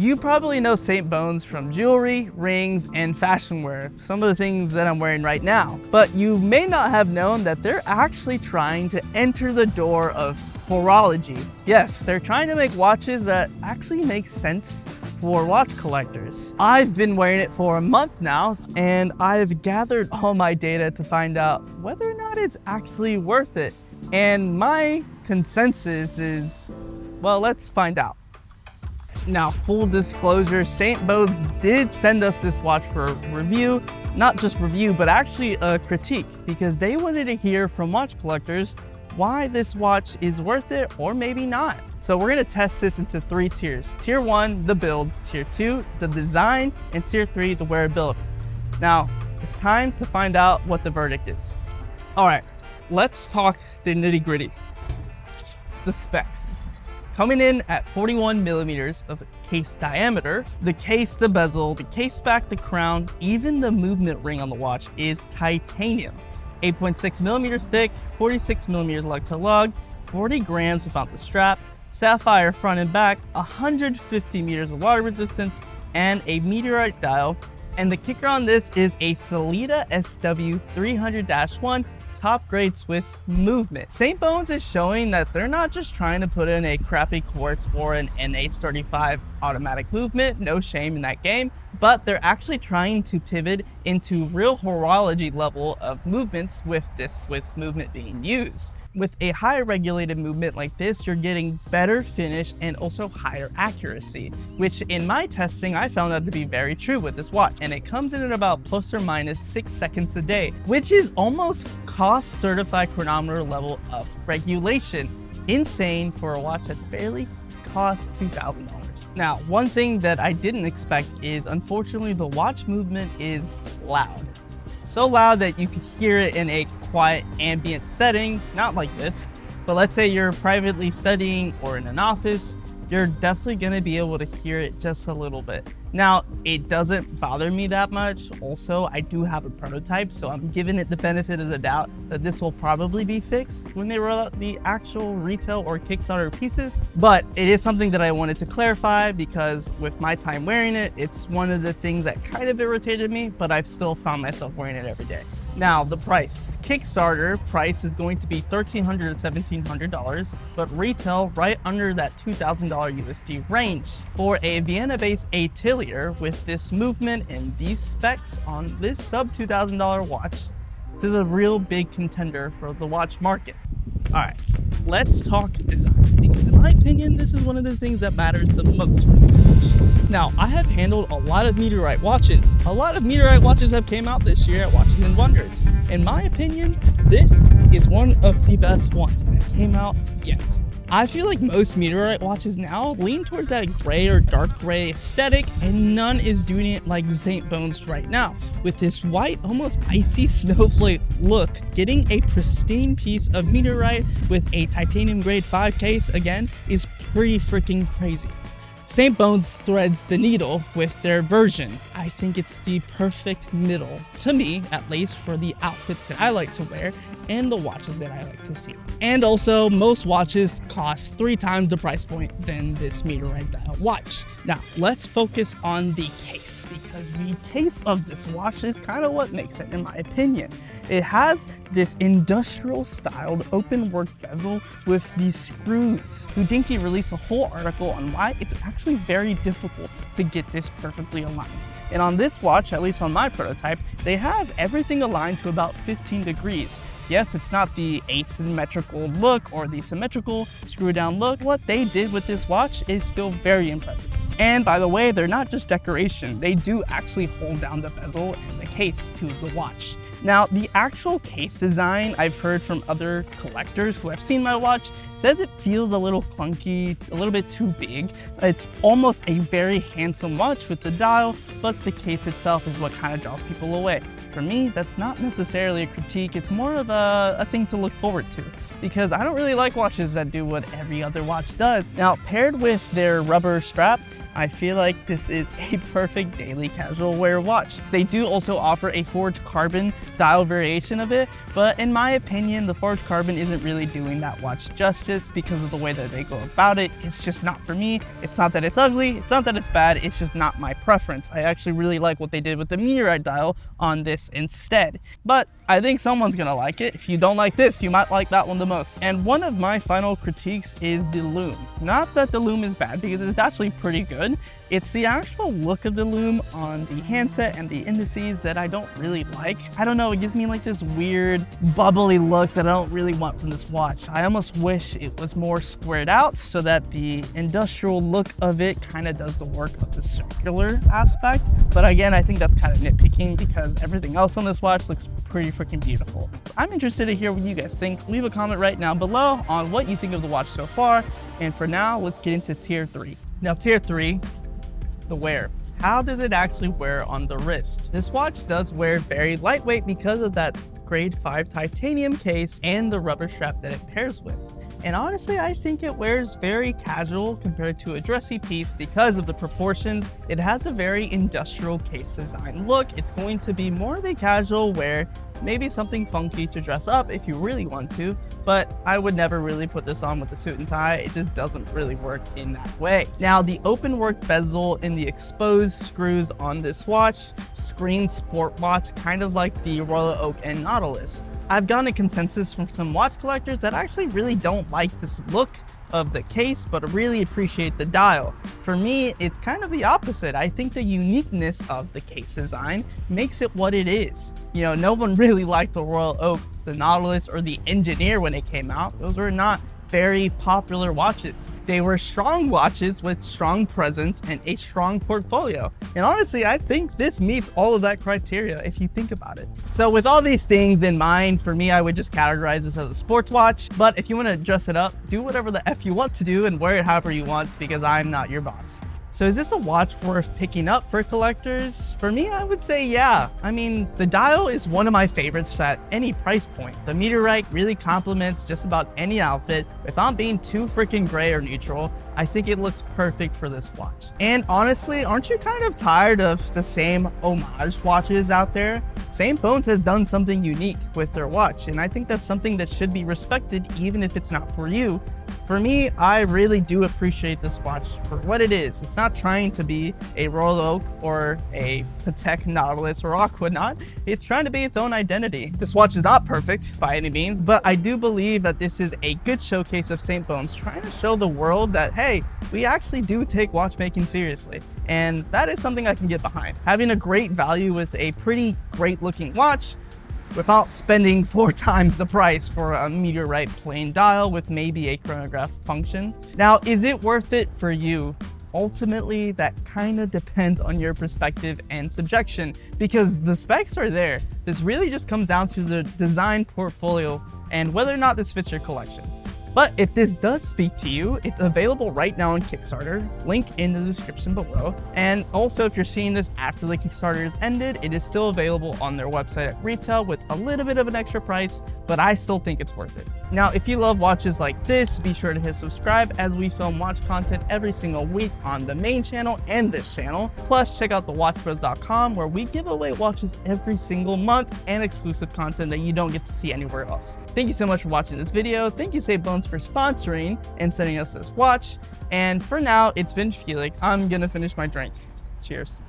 You probably know St. Bones from jewelry, rings, and fashion wear, some of the things that I'm wearing right now. But you may not have known that they're actually trying to enter the door of horology. Yes, they're trying to make watches that actually make sense for watch collectors. I've been wearing it for a month now, and I've gathered all my data to find out whether or not it's actually worth it. And my consensus is, well, let's find out. Now, full disclosure, St. Bones did send us this watch for review. Not just review, but actually a critique, because they wanted to hear from watch collectors why this watch is worth it or maybe not. So we're gonna test this into 3 tiers. Tier 1, the build. Tier 2, the design. And Tier 3, the wearability. Now, it's time to find out what the verdict is. All right, let's talk the nitty gritty. The specs. Coming in at 41 millimeters of case diameter, the case, the bezel, the case back, the crown, even the movement ring on the watch is titanium. 8.6 millimeters thick, 46 millimeters lug to lug, 40 grams without the strap, sapphire front and back, 150 meters of water resistance, and a Meteorite dial. And the kicker on this is a Sellita SW301 top grade Swiss movement. St. Bones is showing that they're not just trying to put in a crappy quartz or an NH35 automatic movement, no shame in that game, but they're actually trying to pivot into real horology level of movements with this Swiss movement being used. With a high regulated movement like this, you're getting better finish and also higher accuracy, which in my testing, I found that to be very true with this watch. And it comes in at about plus or minus 6 seconds a day, which is almost cost certified chronometer level of regulation. Insane for a watch that barely costs $2,000. Now, one thing that I didn't expect is, unfortunately, the watch movement is loud. So loud that you could hear it in a quiet ambient setting, not like this, but let's say you're privately studying or in an office, you're definitely gonna be able to hear it just a little bit. Now, it doesn't bother me that much. Also, I do have a prototype, so I'm giving it the benefit of the doubt that this will probably be fixed when they roll out the actual retail or Kickstarter pieces. But it is something that I wanted to clarify because with my time wearing it, it's one of the things that kind of irritated me, but I've still found myself wearing it every day. Now, the price. Kickstarter price is going to be $1,300 to $1,700, but retail right under that $2,000 USD range. For a Vienna-based atelier with this movement and these specs on this sub $2,000 watch, this is a real big contender for the watch market. All right, let's talk design, because in my opinion, this is one of the things that matters the most for this watch. Now, I have handled a lot of Meteorite watches. A lot of Meteorite watches have came out this year at Watches and Wonders. In my opinion, this is one of the best ones that came out yet. I feel like most Meteorite watches now lean towards that gray or dark gray aesthetic, and none is doing it like St. Bones right now. With this white, almost icy snowflake look, getting a pristine piece of Meteorite with a titanium grade 5 case, again, is pretty freaking crazy. St. Bones threads the needle with their version. I think it's the perfect middle, to me at least, for the outfits that I like to wear and the watches that I like to see. And also, most watches cost 3 times the price point than this Meteorite dial watch. Now, let's focus on the case, because the case of this watch is kind of what makes it, in my opinion. It has this industrial styled open work bezel with these screws. Hodinkee released a whole article on why it's actually very difficult to get this perfectly aligned. And on this watch, at least on my prototype, they have everything aligned to about 15 degrees. Yes, it's not the asymmetrical look or the symmetrical screw down look. What they did with this watch is still very impressive. And by the way, they're not just decoration. They do actually hold down the bezel and the case to the watch. Now, the actual case design, I've heard from other collectors who have seen my watch, says it feels a little clunky, a little bit too big. It's almost a very handsome watch with the dial, but the case itself is what kind of draws people away. For me, that's not necessarily a critique. It's more of a thing to look forward to, because I don't really like watches that do what every other watch does. Now, paired with their rubber strap, I feel like this is a perfect daily casual wear watch. They do also offer a forged carbon dial variation of it, but in my opinion, the forged carbon isn't really doing that watch justice because of the way that they go about it. It's just not for me. It's not that it's ugly, it's not that it's bad, it's just not my preference. I actually really like what they did with the Meteorite dial on this instead. But I think someone's gonna like it. If you don't like this, you might like that one the most. And one of my final critiques is the Lume. Not that the Lume is bad, because it's actually pretty good. It's the actual look of the Lume on the handset and the indices that I don't really like. I don't know, it gives me like this weird bubbly look that I don't really want from this watch. I almost wish it was more squared out so that the industrial look of it kind of does the work of the circular aspect. But again, I think that's kind of nitpicking because everything else on this watch looks pretty freaking beautiful. I'm interested to hear what you guys think. Leave a comment right now below on what you think of the watch so far. And for now, let's get into tier 3. Now, tier 3, the wear. How does it actually wear on the wrist? This watch does wear very lightweight because of that grade 5 titanium case and the rubber strap that it pairs with. And honestly, I think it wears very casual compared to a dressy piece because of the proportions. It has a very industrial case design look. It's going to be more of a casual wear, maybe something funky to dress up if you really want to, but I would never really put this on with a suit and tie. It just doesn't really work in that way. Now, the open work bezel and the exposed screws on this watch scream sport watch, kind of like the Royal Oak and Nautilus. I've gotten a consensus from some watch collectors that actually really don't like this look of the case, but really appreciate the dial. For me, it's kind of the opposite. I think the uniqueness of the case design makes it what it is. You know, no one really liked the Royal Oak, the Nautilus, or the Engineer when it came out. Those were not very popular watches. They were strong watches with strong presence and a strong portfolio. And honestly, I think this meets all of that criteria if you think about it. So with all these things in mind, for me, I would just categorize this as a sports watch. But if you want to dress it up, do whatever the F you want to do and wear it however you want, because I'm not your boss. So is this a watch worth picking up for collectors? For me, I would say yeah. I mean, the dial is one of my favorites at any price point. The Meteorite really complements just about any outfit without being too freaking gray or neutral. I think it looks perfect for this watch. And honestly, aren't you kind of tired of the same homage watches out there? St. Bones has done something unique with their watch, and I think that's something that should be respected even if it's not for you. For me, I really do appreciate this watch for what it is. It's not trying to be a Royal Oak or a Patek Nautilus or Aquanaut. It's trying to be its own identity. This watch is not perfect by any means, but I do believe that this is a good showcase of St. Bones trying to show the world that, hey, we actually do take watchmaking seriously. And that is something I can get behind. Having a great value with a pretty great looking watch without spending 4 times the price for a Meteorite plain dial with maybe a chronograph function. Now, is it worth it for you? Ultimately, that kind of depends on your perspective and subjection, because the specs are there. This really just comes down to the design portfolio and whether or not this fits your collection. But if this does speak to you, it's available right now on Kickstarter, link in the description below. And also, if you're seeing this after the Kickstarter is ended, it is still available on their website at retail with a little bit of an extra price, but I still think it's worth it. Now, if you love watches like this, be sure to hit subscribe as we film watch content every single week on the main channel and this channel. Plus, check out thewatchbros.com where we give away watches every single month and exclusive content that you don't get to see anywhere else. Thank you so much for watching this video. Thank you, St. Bones, for sponsoring and sending us this watch. And for now, it's been Felix. I'm gonna finish my drink. Cheers.